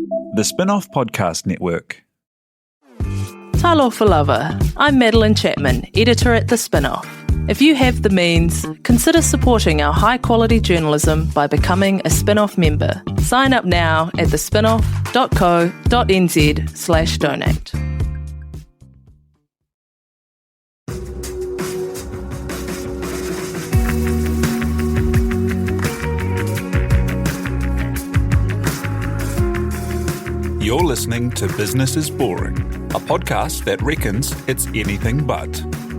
The Spinoff Podcast Network. Talofa lava. I'm Madeline Chapman, editor at The Spinoff. If you have the means, consider supporting our high-quality journalism by becoming a Spinoff member. Sign up now at thespinoff.co.nz/donate. You're listening to Business is Boring, a podcast that reckons it's anything but.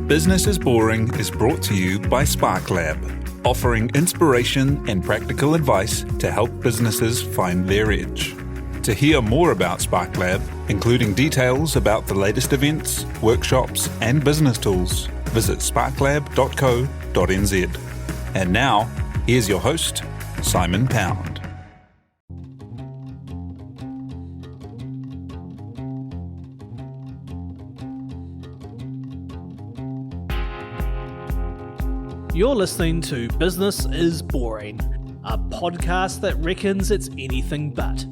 Business is Boring is brought to you by SparkLab, offering inspiration and practical advice to help businesses find their edge. To hear more about SparkLab, including details about the latest events, workshops, and business tools, visit sparklab.co.nz. And now, here's your host, Simon Pound. You're listening to Business is Boring, a podcast that reckons it's anything but.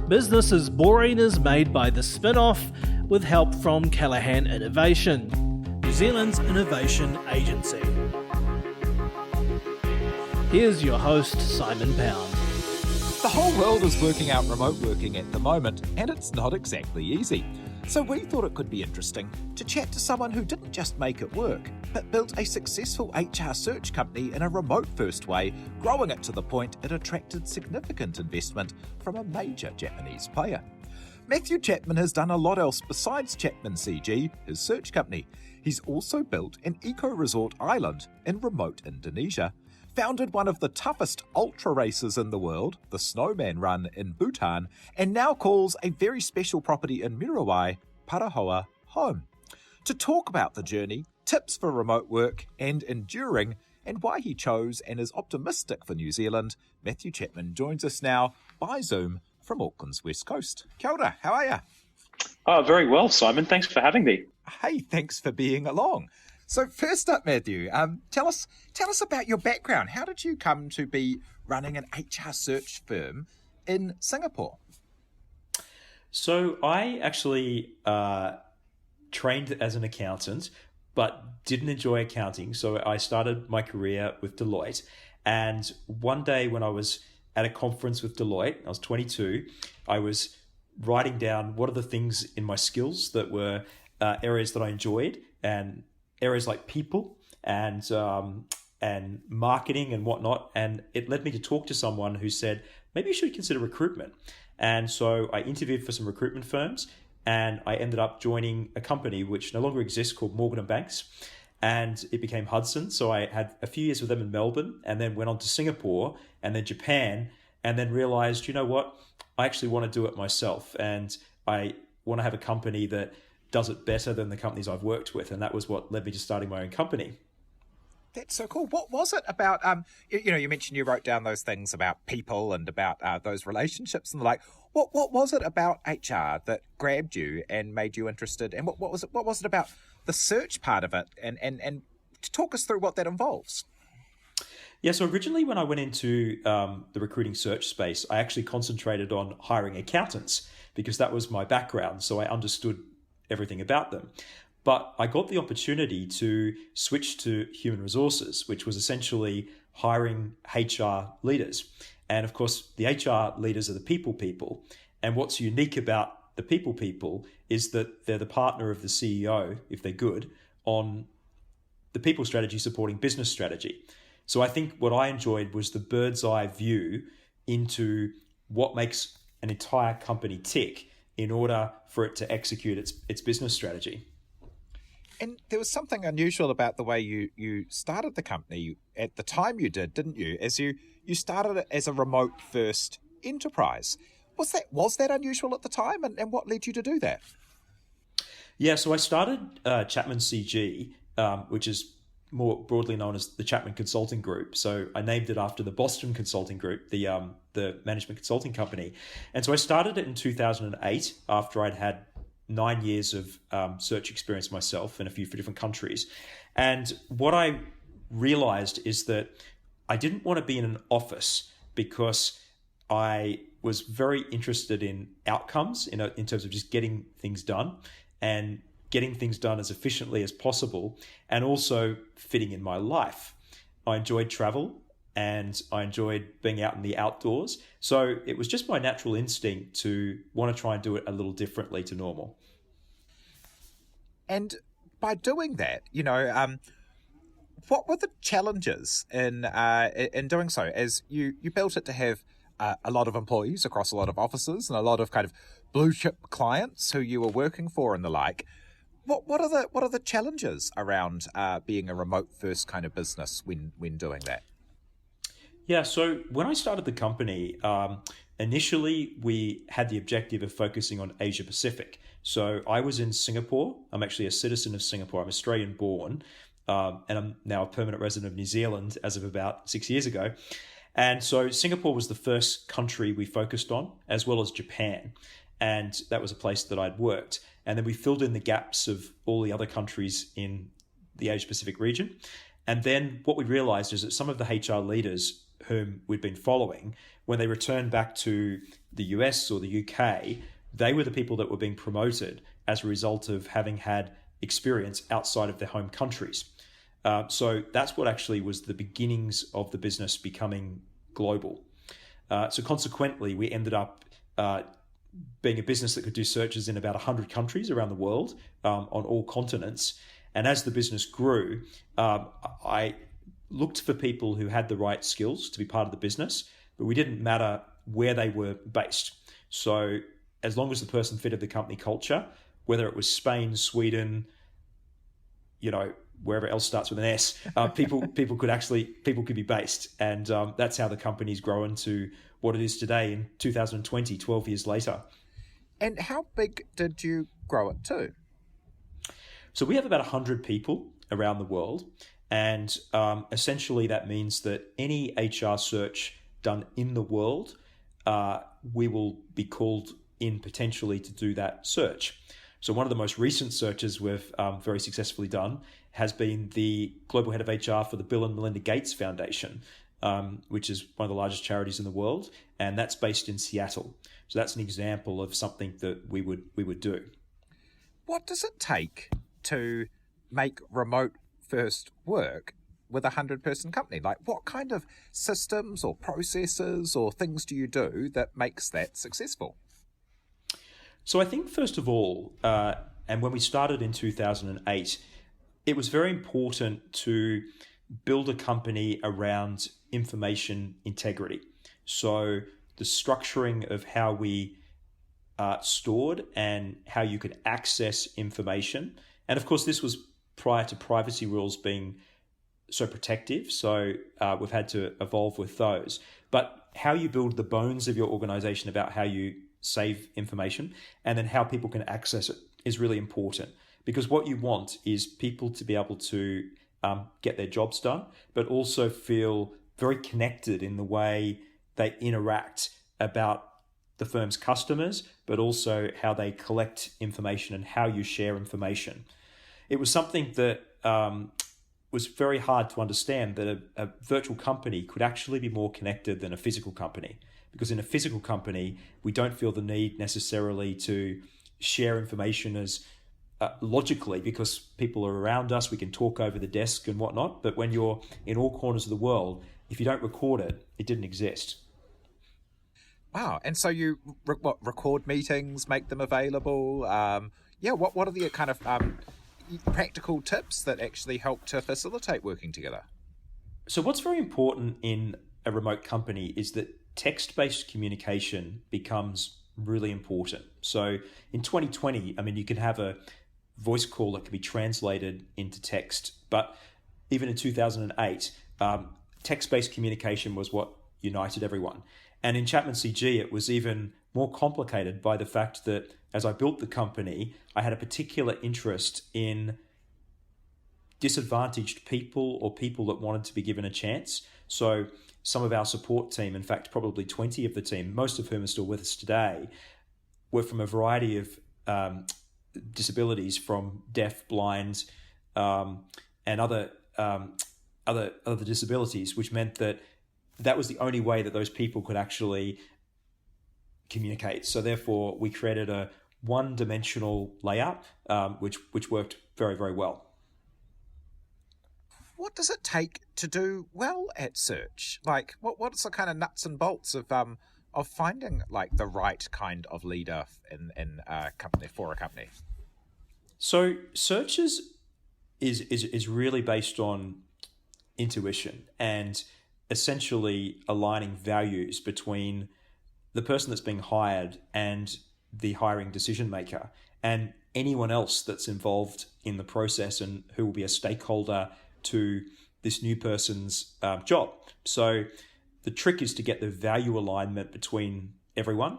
Business is Boring is made by The Spinoff with help from Callaghan Innovation, New Zealand's innovation agency. Here's your host, Simon Pound. The whole world is working out remote working at the moment, and it's not exactly easy. So we thought it could be interesting to chat to someone who didn't just make it work, but built a successful HR search company in a remote-first way, growing it to the point it attracted significant investment from a major Japanese player. Matthew Chapman has done a lot else besides Chapman CG, his search company. He's also built an eco-resort island in remote Indonesia, founded one of the toughest ultra races in the world, the Snowman Run in Bhutan, and now calls a very special property in Muriwai, Parahoa, home. To talk about the journey, tips for remote work and enduring, and why he chose and is optimistic for New Zealand, Matthew Chapman joins us now by Zoom from Auckland's west coast. Kia ora, how are you? Oh, very well, Simon. Thanks for having me. Hey, thanks for being along. So first up, Matthew, tell us about your background. How did you come to be running an HR search firm in Singapore? So I actually trained as an accountant, but didn't enjoy accounting. So I started my career with Deloitte. And one day when I was at a conference with Deloitte, I was 22, I was writing down what are the things in my skills that were areas that I enjoyed, and areas like people and marketing and whatnot. And it led me to talk to someone who said, maybe you should consider recruitment. And so I interviewed for some recruitment firms, and I ended up joining a company which no longer exists called Morgan & Banks, and it became Hudson. So I had a few years with them in Melbourne, and then went on to Singapore and then Japan, and then realized, you know what, I actually want to do it myself, and I want to have a company that does it better than the companies I've worked with. And that was what led me to starting my own company. That's so cool. What was it about, you mentioned you wrote down those things about people and about those relationships and the like. What was it about HR that grabbed you and made you interested? And what was it about the search part of it? And to talk us through what that involves. Yeah, so originally when I went into the recruiting search space, I actually concentrated on hiring accountants because that was my background. So I understood everything about them. But I got the opportunity to switch to human resources, which was essentially hiring HR leaders. And of course, the HR leaders are the people. And what's unique about the people is that they're the partner of the CEO, if they're good, on the people strategy supporting business strategy. So I think what I enjoyed was the bird's eye view into what makes an entire company tick in order for it to execute its business strategy. And there was something unusual about the way you started the company at the time you did, didn't you? As you started it as a remote first enterprise. Was that unusual at the time, and what led you to do that? Yeah, so I started Chapman CG, which is more broadly known as the Chapman Consulting Group. So I named it after the Boston Consulting Group, the management consulting company. And so I started it in 2008 after I'd had 9 years of search experience myself in a few different countries. And what I realized is that I didn't want to be in an office because I was very interested in outcomes in terms of just getting things done and getting things done as efficiently as possible, and also fitting in my life. I enjoyed travel and I enjoyed being out in the outdoors. So it was just my natural instinct to want to try and do it a little differently to normal. And by doing that, what were the challenges in doing so? As you built it to have a lot of employees across a lot of offices and a lot of kind of blue chip clients who you were working for and the like. What are the challenges around being a remote first kind of business when doing that? Yeah, so when I started the company, initially we had the objective of focusing on Asia Pacific. So I was in Singapore. I'm actually a citizen of Singapore. I'm Australian born, and I'm now a permanent resident of New Zealand as of about 6 years ago. And so Singapore was the first country we focused on, as well as Japan. And that was a place that I'd worked. And then we filled in the gaps of all the other countries in the Asia Pacific region. And then what we realized is that some of the HR leaders whom we'd been following, when they returned back to the US or the UK, they were the people that were being promoted as a result of having had experience outside of their home countries. So that's what actually was the beginnings of the business becoming global. So consequently, we ended up being a business that could do searches in about 100 countries around the world, on all continents. And as the business grew, I looked for people who had the right skills to be part of the business, but we didn't matter where they were based. So as long as the person fitted the company culture, whether it was Spain, Sweden, wherever else starts with an S, people could be based. And that's how the company's grown to what it is today in 2020, 12 years later. And how big did you grow it to? So we have about 100 people around the world. And essentially that means that any HR search done in the world, we will be called in potentially to do that search. So one of the most recent searches we've very successfully done has been the global head of HR for the Bill and Melinda Gates Foundation, which is one of the largest charities in the world, and that's based in Seattle. So that's an example of something that we would do. What does it take to make remote first work with a 100-person company? Like, what kind of systems or processes or things do you do that makes that successful? So I think, first of all, and when we started in 2008, it was very important to build a company around information integrity. So the structuring of how we stored and how you could access information. And of course, this was prior to privacy rules being so protective. So we've had to evolve with those. But how you build the bones of your organization about how you save information and then how people can access it is really important, because what you want is people to be able to get their jobs done, but also feel very connected in the way they interact about the firm's customers, but also how they collect information and how you share information. It was something that was very hard to understand, that a virtual company could actually be more connected than a physical company. Because in a physical company, we don't feel the need necessarily to share information as logically, because people are around us, we can talk over the desk and whatnot. But when you're in all corners of the world, if you don't record it, it didn't exist. Wow. And so you record meetings, make them available. What are the kind of practical tips that actually help to facilitate working together? So what's very important in a remote company is that text-based communication becomes really important. So in 2020, you can have a voice call that can be translated into text, but even in 2008, text-based communication was what united everyone. And in Chapman CG, it was even more complicated by the fact that as I built the company, I had a particular interest in disadvantaged people or people that wanted to be given a chance. So some of our support team, in fact, probably 20 of the team, most of whom are still with us today, were from a variety of disabilities, from deaf, blind, and other disabilities, which meant that was the only way that those people could actually communicate. So therefore, we created a one-dimensional layout, which worked very, very well. What does it take to do well at search? Like, what's the kind of nuts and bolts of finding like the right kind of leader in a company for a company? So search is really based on intuition and essentially aligning values between the person that's being hired and the hiring decision maker and anyone else that's involved in the process and who will be a stakeholder to this new person's job. So the trick is to get the value alignment between everyone.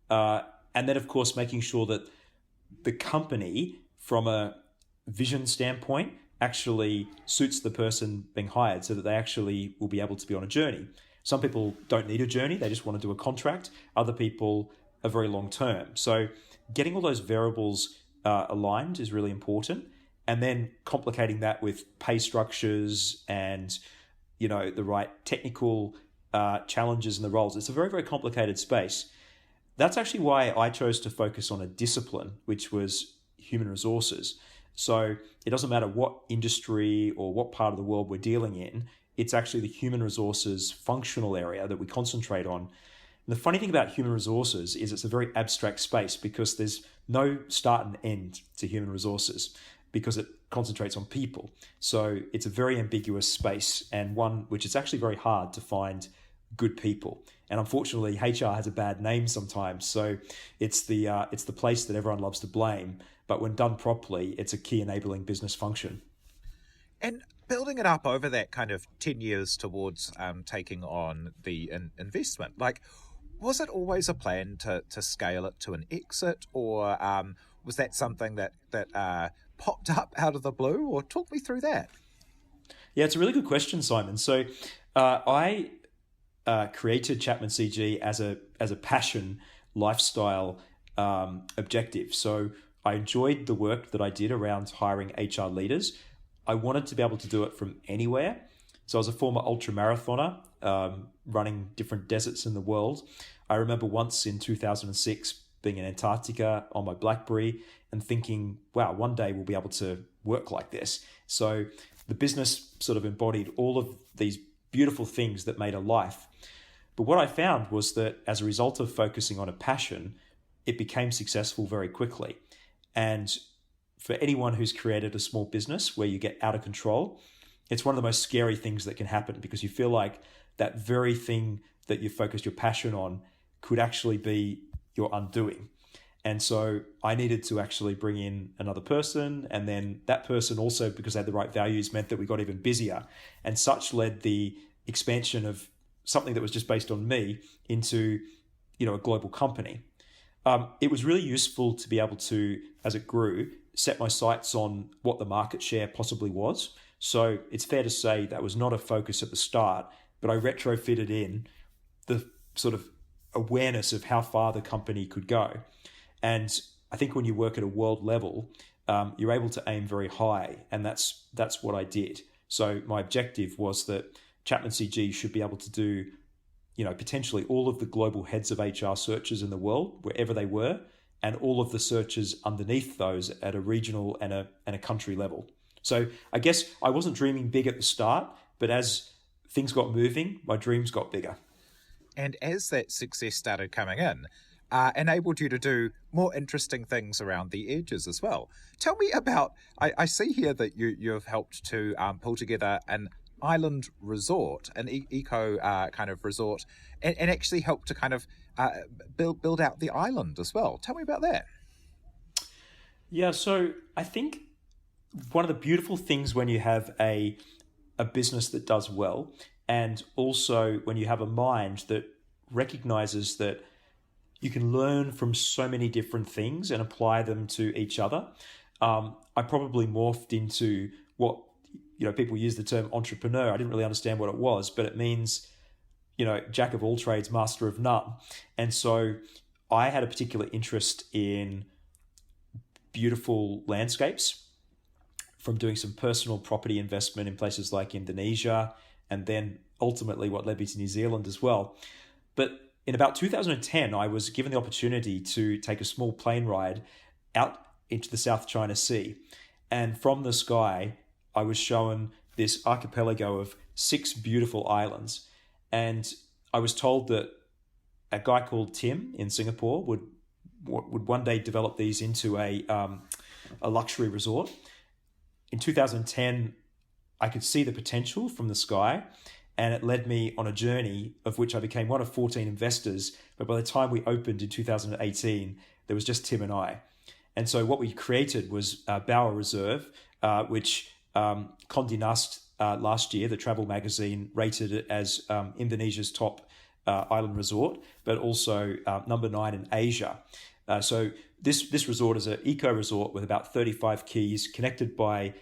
And then, of course, making sure that the company, from a vision standpoint, actually suits the person being hired so that they actually will be able to be on a journey. Some people don't need a journey. They just want to do a contract. Other people are very long term. So getting all those variables aligned is really important. And then complicating that with pay structures and, the right technical challenges in the roles. It's a very, very complicated space. That's actually why I chose to focus on a discipline, which was human resources. So it doesn't matter what industry or what part of the world we're dealing in, it's actually the human resources functional area that we concentrate on. And the funny thing about human resources is it's a very abstract space because there's no start and end to human resources because it concentrates on people. So it's a very ambiguous space and one which is actually very hard to find good people. And unfortunately, HR has a bad name sometimes. So it's the place that everyone loves to blame. But when done properly, it's a key enabling business function. And building it up over that kind of 10 years towards taking on the investment, like, was it always a plan to scale it to an exit, or was that something that popped up out of the blue? Or talk me through that. Yeah, it's a really good question, Simon. So I created Chapman CG as a passion lifestyle objective. So I enjoyed the work that I did around hiring HR leaders. I wanted to be able to do it from anywhere. So I was a former ultra marathoner, running different deserts in the world. I remember once in 2006 being in Antarctica on my BlackBerry and thinking, wow, one day we'll be able to work like this. So the business sort of embodied all of these beautiful things that made a life. But what I found was that as a result of focusing on a passion, it became successful very quickly. And for anyone who's created a small business where you get out of control, it's one of the most scary things that can happen because you feel like that very thing that you focused your passion on could actually be your undoing. And so I needed to actually bring in another person. And then that person also, because they had the right values, meant that we got even busier. And such led the expansion of something that was just based on me into, a global company. It was really useful to be able to, as it grew, set my sights on what the market share possibly was. So it's fair to say that was not a focus at the start, but I retrofitted in the sort of awareness of how far the company could go. And I think when you work at a world level, you're able to aim very high, and that's what I did. So my objective was that Chapman CG should be able to do, potentially all of the global heads of HR searches in the world, wherever they were, and all of the searches underneath those at a regional and a country level. So I guess I wasn't dreaming big at the start, but as things got moving, my dreams got bigger. And as that success started coming in, enabled you to do more interesting things around the edges as well. Tell me about, I see here that you have helped to pull together an island resort, an eco kind of resort, and actually help to kind of build out the island as well. Tell me about that. Yeah, so I think one of the beautiful things when you have a business that does well, and also when you have a mind that recognizes that you can learn from so many different things and apply them to each other. I probably morphed into what, people use the term entrepreneur. I didn't really understand what it was, but it means, jack of all trades, master of none. And so I had a particular interest in beautiful landscapes from doing some personal property investment in places like Indonesia, and then ultimately what led me to New Zealand as well. But in about 2010, I was given the opportunity to take a small plane ride out into the South China Sea. And from the sky, I was shown this archipelago of 6 beautiful islands. And I was told that a guy called Tim in Singapore would one day develop these into a luxury resort. In 2010, I could see the potential from the sky, and it led me on a journey of which I became one of 14 investors. But by the time we opened in 2018, there was just Tim and I. And so what we created was Bauer Reserve, which Condé Nast last year, the travel magazine, rated it as Indonesia's top island resort, but also number 9 in Asia. So this resort is an eco resort with about 35 keys, connected by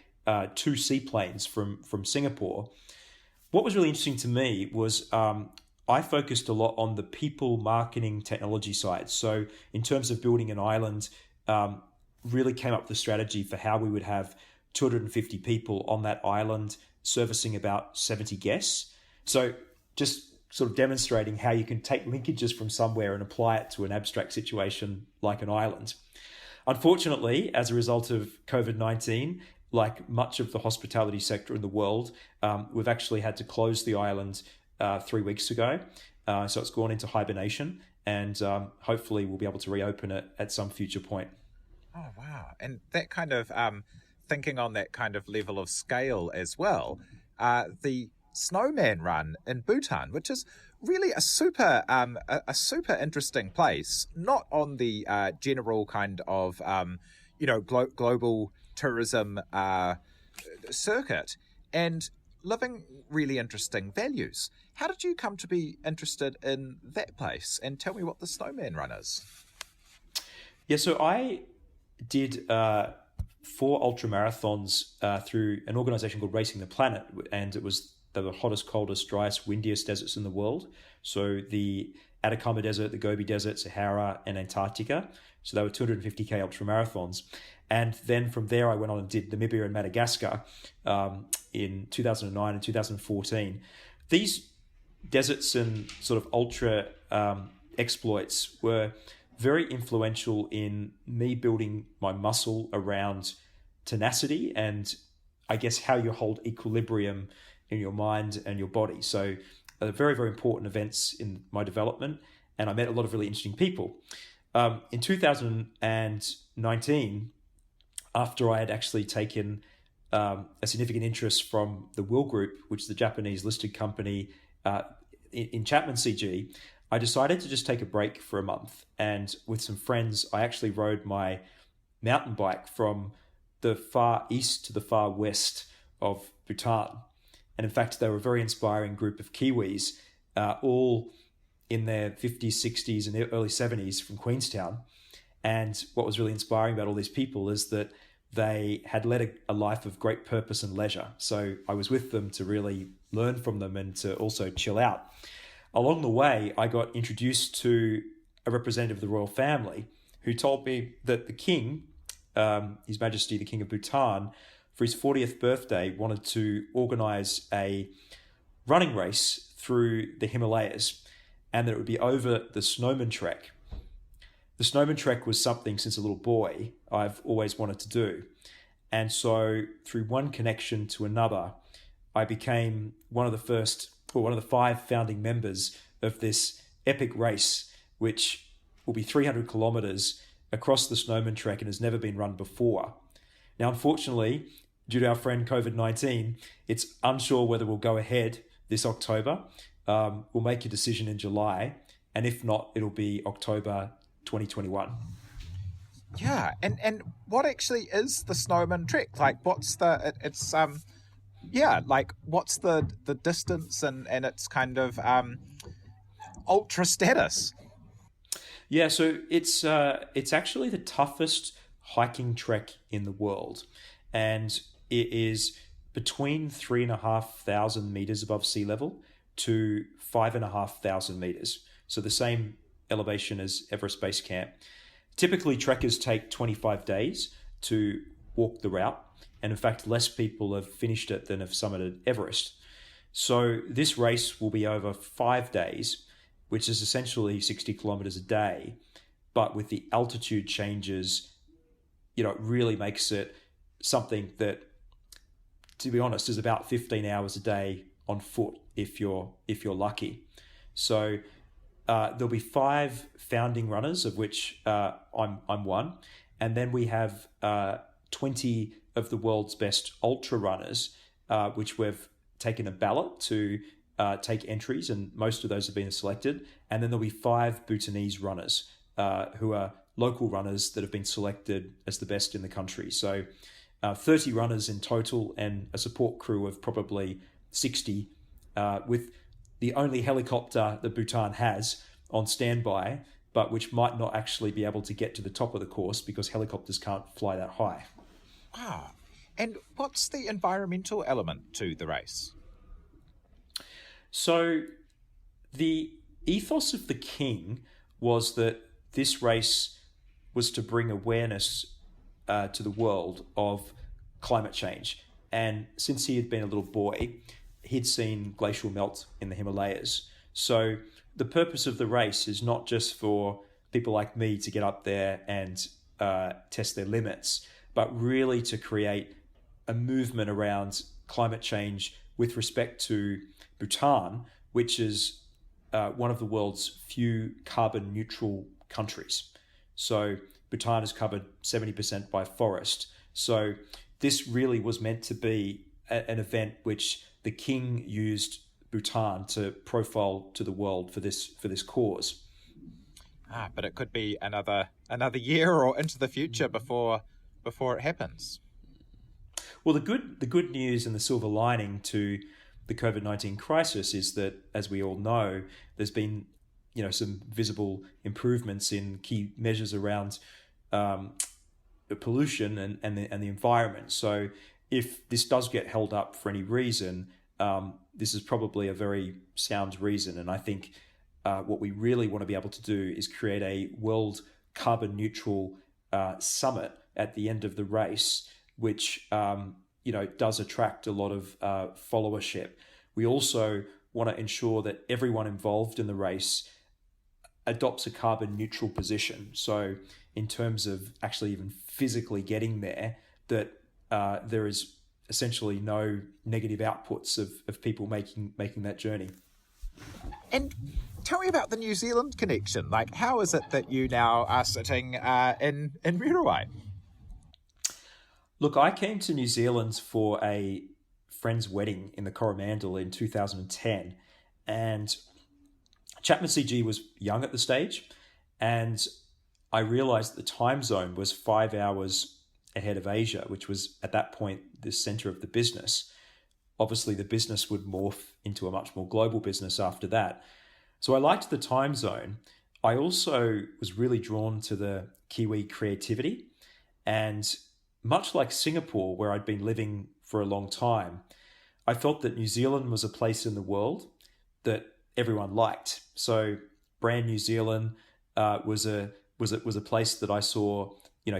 2 seaplanes from Singapore. What was really interesting to me was I focused a lot on the people marketing technology side. So in terms of building an island, really came up with the strategy for how we would have 250 people on that island servicing about 70 guests. So just sort of demonstrating how you can take linkages from somewhere and apply it to an abstract situation like an island. Unfortunately, as a result of COVID-19, like much of the hospitality sector in the world, we've actually had to close the island 3 weeks ago. So it's gone into hibernation, and hopefully we'll be able to reopen it at some future point. Oh, wow. And that kind of thinking on that kind of level of scale as well, the Snowman Run in Bhutan, which is really a super interesting place, not on the general kind of global tourism circuit, and living really interesting values. How did you come to be interested in that place? And tell me what the Snowman Run is. Yeah, so I did 4 ultramarathons through an organization called Racing the Planet, and it was the hottest, coldest, driest, windiest deserts in the world. So the Atacama Desert, the Gobi Desert, Sahara, and Antarctica. So they were 250k ultramarathons. And then from there, I went on and did Namibia and Madagascar in 2009 and 2014. These deserts and sort of ultra exploits were very influential in me building my muscle around tenacity and I guess how you hold equilibrium in your mind and your body. So very, very important events in my development, and I met a lot of really interesting people. In 2019, after I had actually taken a significant interest from the Will Group, which is the Japanese listed company in Chapman CG, I decided to just take a break for a month. And with some friends, I actually rode my mountain bike from the far east to the far west of Bhutan. And in fact, they were a very inspiring group of Kiwis, all in their 50s, 60s, and early 70s from Queenstown. And what was really inspiring about all these people is that they had led a life of great purpose and leisure. So I was with them to really learn from them and to also chill out. Along the way, I got introduced to a representative of the royal family who told me that the king, His Majesty the King of Bhutan, for his 40th birthday, wanted to organize a running race through the Himalayas, and that it would be over the Snowman Trek. The Snowman Trek was something since a little boy I've always wanted to do. And so through one connection to another, I became one of the 5 founding members of this epic race, which will be 300 kilometers across the Snowman Trek and has never been run before. Now, unfortunately, due to our friend COVID-19, it's unsure whether we'll go ahead this October. We'll make a decision in July, and if not, it'll be October 2021. Yeah, and what actually is the Snowman Trek? Like, what's the what's the distance and its kind of ultra status? Yeah, so it's actually the toughest hiking trek in the world, and it is between 3,500 meters above sea level to 5,500 meters. So the same elevation as Everest Base Camp. Typically, trekkers take 25 days to walk the route, and in fact, less people have finished it than have summited Everest. So this race will be over 5 days, which is essentially 60 kilometers a day, but with the altitude changes, it really makes it something that, to be honest, is about 15 hours a day on foot if you're lucky. So there'll be 5 founding runners, of which I'm one, and then we have 20 of the world's best ultra runners, which we've taken a ballot to take entries, and most of those have been selected. And then there'll be 5 Bhutanese runners who are local runners that have been selected as the best in the country. So 30 runners in total, and a support crew of probably 60, with the only helicopter that Bhutan has on standby, but which might not actually be able to get to the top of the course because helicopters can't fly that high. Wow. And what's the environmental element to the race? So the ethos of the king was that this race was to bring awareness to the world of climate change. And since he had been a little boy, he'd seen glacial melt in the Himalayas. So the purpose of the race is not just for people like me to get up there and test their limits, but really to create a movement around climate change with respect to Bhutan, which is one of the world's few carbon neutral countries. So Bhutan is covered 70% by forest. So this really was meant to be an event which the king used Bhutan to profile to the world for this cause. But it could be another year or into the future before it happens. Well, the good news and the silver lining to the COVID-19 crisis is that, as we all know, there's been some visible improvements in key measures around pollution and the environment. So if this does get held up for any reason, this is probably a very sound reason. And I think what we really want to be able to do is create a world carbon neutral summit at the end of the race, which does attract a lot of followership. We also want to ensure that everyone involved in the race adopts a carbon neutral position. So in terms of actually even physically getting there, that there is essentially no negative outputs of people making that journey. And tell me about the New Zealand connection. Like, how is it that you now are sitting in Reruai? Look, I came to New Zealand for a friend's wedding in the Coromandel in 2010, and Chapman CG was young at the stage, and I realized the time zone was 5 hours ahead of Asia, which was at that point the center of the business. Obviously, the business would morph into a much more global business after that. So I liked the time zone. I also was really drawn to the Kiwi creativity, and much like Singapore, where I'd been living for a long time, I felt that New Zealand was a place in the world that everyone liked. So brand New Zealand was a place that I saw,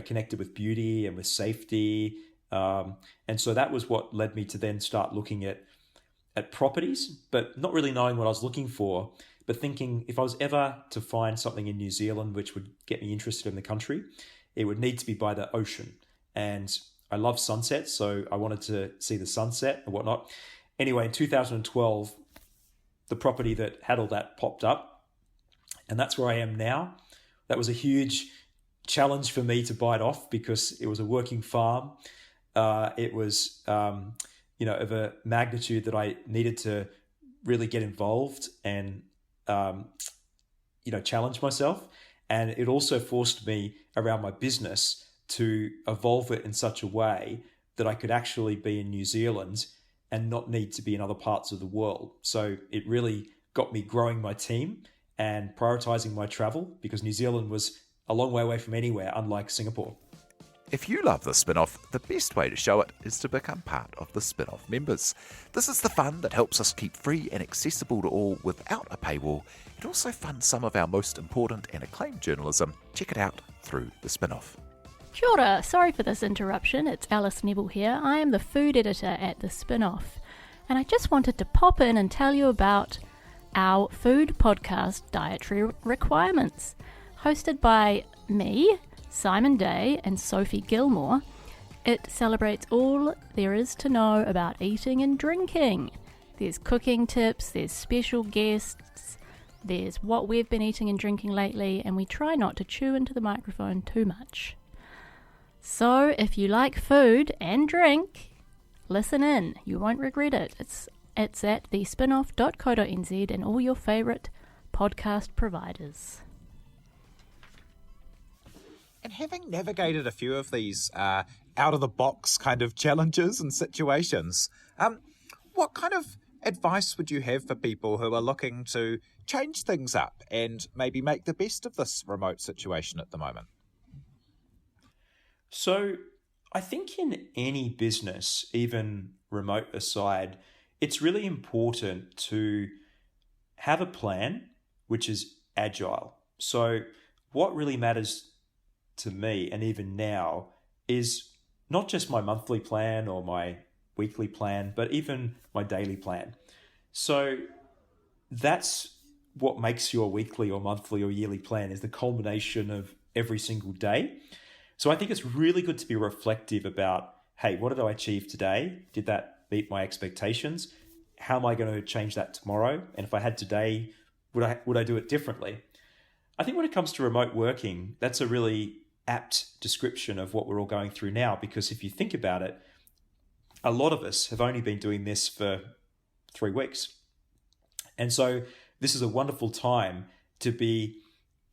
connected with beauty and with safety, and so that was what led me to then start looking at properties, but not really knowing what I was looking for, but thinking if I was ever to find something in New Zealand which would get me interested in the country, it would need to be by the ocean. And I love sunsets, so I wanted to see the sunset and whatnot. Anyway, in 2012, the property that had all that popped up, and that's where I am now. That was a huge challenge for me to bite off because it was a working farm. It was, of a magnitude that I needed to really get involved and, challenge myself. And it also forced me around my business to evolve it in such a way that I could actually be in New Zealand and not need to be in other parts of the world. So it really got me growing my team and prioritizing my travel because New Zealand was a long way away from anywhere, unlike Singapore. If you love the Spinoff, the best way to show it is to become part of the Spinoff members. This is the fund that helps us keep free and accessible to all without a paywall. It also funds some of our most important and acclaimed journalism. Check it out through the Spinoff. Kia ora, sorry for this interruption, it's Alice Neville here. I am the food editor at the Spinoff, and I just wanted to pop in and tell you about our food podcast, Dietary Requirements, hosted by me, Simon Day, and Sophie Gilmore. It celebrates all there is to know about eating and drinking. There's cooking tips, there's special guests, there's what we've been eating and drinking lately, and we try not to chew into the microphone too much. So if you like food and drink, listen in. You won't regret it. It's at thespinoff.co.nz and all your favourite podcast providers. And having navigated a few of these out-of-the-box kind of challenges and situations, what kind of advice would you have for people who are looking to change things up and maybe make the best of this remote situation at the moment? So I think in any business, even remote aside, it's really important to have a plan which is agile. So what really matters to me, and even now, is not just my monthly plan or my weekly plan, but even my daily plan. So that's what makes your weekly or monthly or yearly plan, is the culmination of every single day. So I think it's really good to be reflective about, hey, what did I achieve today? Did that meet my expectations? How am I going to change that tomorrow? And if I had today, would I do it differently? I think when it comes to remote working, that's a really apt description of what we're all going through now, because if you think about it, a lot of us have only been doing this for 3 weeks. And so this is a wonderful time to be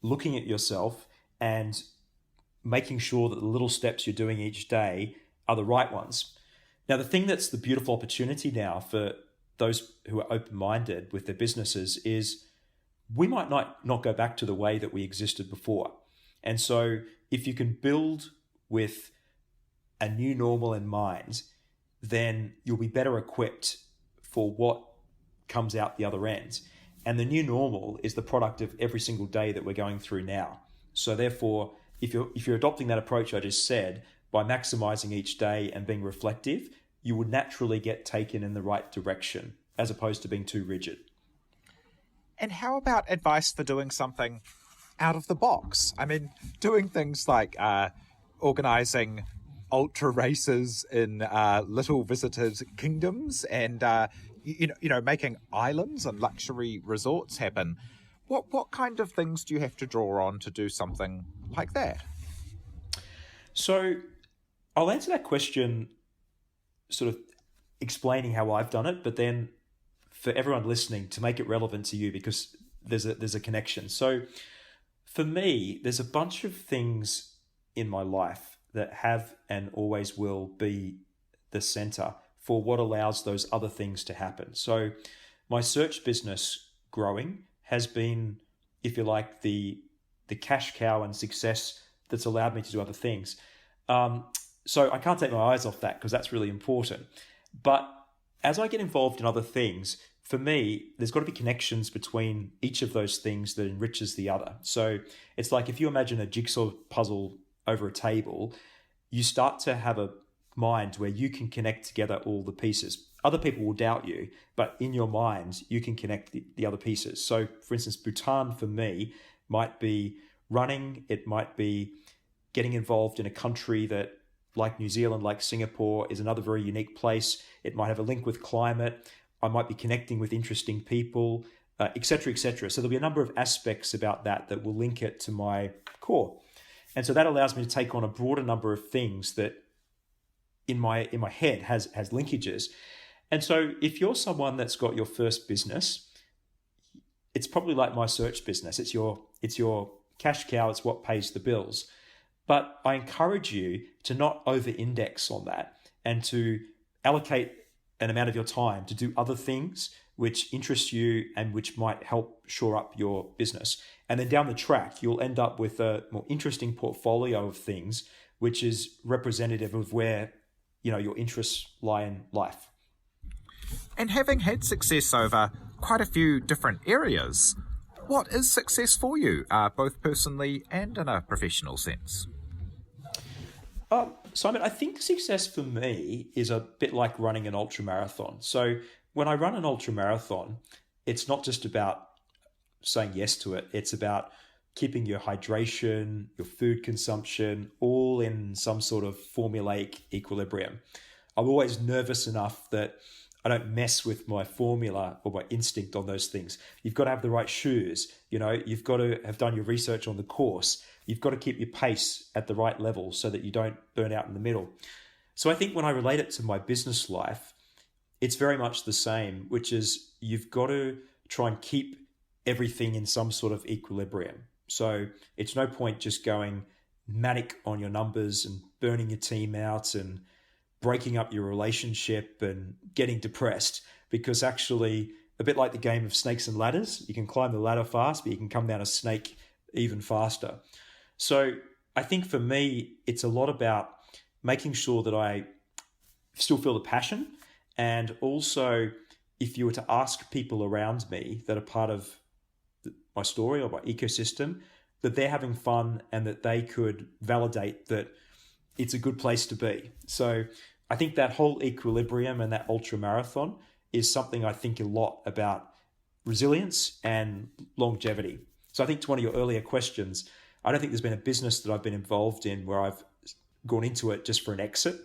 looking at yourself and making sure that the little steps you're doing each day are the right ones. Now, the thing that's the beautiful opportunity now for those who are open-minded with their businesses is we might not go back to the way that we existed before. And so if you can build with a new normal in mind, then you'll be better equipped for what comes out the other end. And the new normal is the product of every single day that we're going through now. So therefore, if you're adopting that approach I just said, by maximizing each day and being reflective, you would naturally get taken in the right direction as opposed to being too rigid. And how about advice for doing something out of the box? I mean, doing things like organising ultra races in little visited kingdoms and making islands and luxury resorts happen. What kind of things do you have to draw on to do something like that? So I'll answer that question sort of explaining how I've done it, but then for everyone listening to make it relevant to you, because there's a connection. So for me, there's a bunch of things in my life that have and always will be the center for what allows those other things to happen. So my search business growing has been, if you like, the cash cow and success that's allowed me to do other things. So I can't take my eyes off that because that's really important. But as I get involved in other things, for me, there's got to be connections between each of those things that enriches the other. So it's like if you imagine a jigsaw puzzle over a table, you start to have a mind where you can connect together all the pieces. Other people will doubt you, but in your mind, you can connect the other pieces. So for instance, Bhutan for me might be running. It might be getting involved in a country that, like New Zealand, like Singapore, is another very unique place. It might have a link with climate. I might be connecting with interesting people, et cetera, et cetera. So there'll be a number of aspects about that will link it to my core. And so that allows me to take on a broader number of things that in my head has linkages. And so if you're someone that's got your first business, it's probably like my search business. It's your cash cow. It's what pays the bills. But I encourage you to not over-index on that and to allocate an amount of your time to do other things which interest you and which might help shore up your business. And then down the track, you'll end up with a more interesting portfolio of things, which is representative of where, your interests lie in life. And having had success over quite a few different areas, what is success for you, both personally and in a professional sense? Simon, I think success for me is a bit like running an ultra marathon. So when I run an ultra marathon, it's not just about saying yes to it. It's about keeping your hydration, your food consumption, all in some sort of formulaic equilibrium. I'm always nervous enough that I don't mess with my formula or my instinct on those things. You've got to have the right shoes. You've got to have done your research on the course. You've got to keep your pace at the right level so that you don't burn out in the middle. So I think when I relate it to my business life, it's very much the same, which is you've got to try and keep everything in some sort of equilibrium. So it's no point just going manic on your numbers and burning your team out and breaking up your relationship and getting depressed, because actually, a bit like the game of snakes and ladders, you can climb the ladder fast, but you can come down a snake even faster. So I think for me, it's a lot about making sure that I still feel the passion. And also, if you were to ask people around me that are part of my story or my ecosystem, that they're having fun and that they could validate that it's a good place to be. So I think that whole equilibrium and that ultra marathon is something I think a lot about resilience and longevity. So I think to one of your earlier questions, I don't think there's been a business that I've been involved in where I've gone into it just for an exit.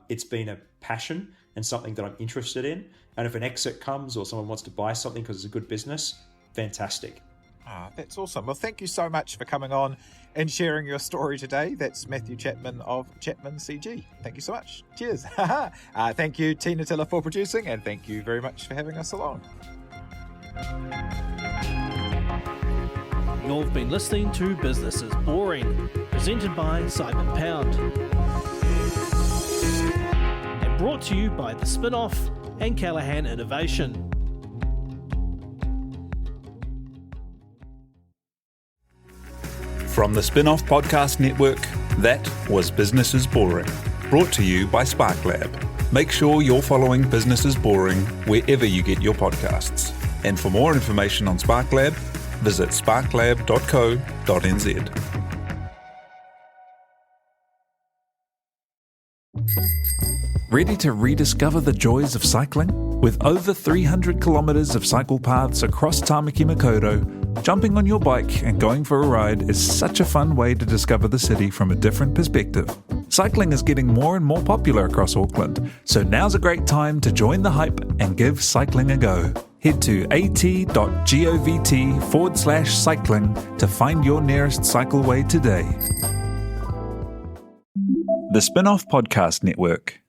It's been a passion and something that I'm interested in. And if an exit comes or someone wants to buy something because it's a good business, fantastic. That's awesome. Well, thank you so much for coming on and sharing your story today. That's Matthew Chapman of Chapman CG. Thank you so much. Cheers. Thank you, Tina Tiller, for producing, and thank you very much for having us along. You've been listening to Business is Boring, presented by Simon Pound. And brought to you by the Spinoff and Callaghan Innovation. From the Spinoff Podcast Network, that was Business is Boring, brought to you by SparkLab. Make sure you're following Business is Boring wherever you get your podcasts. And for more information on SparkLab, visit sparklab.co.nz. Ready to rediscover the joys of cycling? With over 300 kilometres of cycle paths across Tāmaki Makaurau, jumping on your bike and going for a ride is such a fun way to discover the city from a different perspective. Cycling is getting more and more popular across Auckland, so now's a great time to join the hype and give cycling a go. Head to at.govt/cycling to find your nearest cycleway today. The Spinoff Podcast Network.